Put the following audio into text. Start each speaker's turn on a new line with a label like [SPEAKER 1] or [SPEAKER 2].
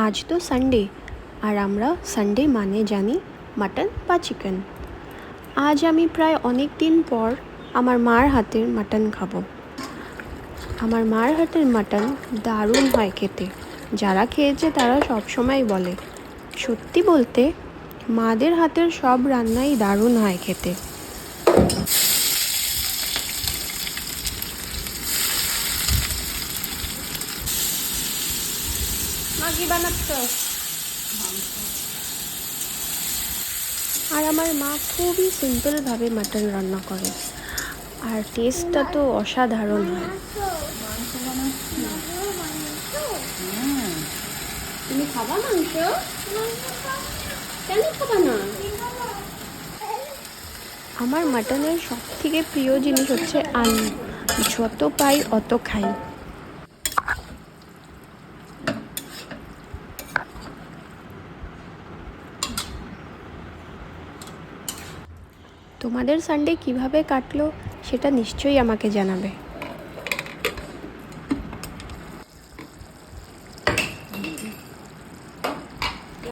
[SPEAKER 1] আজ তো সানডে, আর আমরা সানডে মানে জানি মাটন বা চিকেন। আজ আমি প্রায় অনেক দিন পর আমার মার হাতের মাটন খাবো। আমার মার হাতের মাটন দারুণ হয় খেতে। যারা খেয়েছে তারা সবসময় বলে, সত্যি বলতে মাদের হাতের সব রান্নাই দারুণ হয় খেতে। মা কি বানাচ্ছ? আর আমার মা খুবই সিম্পলভাবে মাটন রান্না করে, আর টেস্টটা তো অসাধারণ হয়। তুমি খাবা মাংস? কেন খাবা না? আমার মাটনের সব থেকে প্রিয় জিনিস হচ্ছে আলু। যত পাই অত খাই। তোমাদের সানডে কিভাবে কাটলো সেটা নিশ্চয়ই আমাকে জানাবে।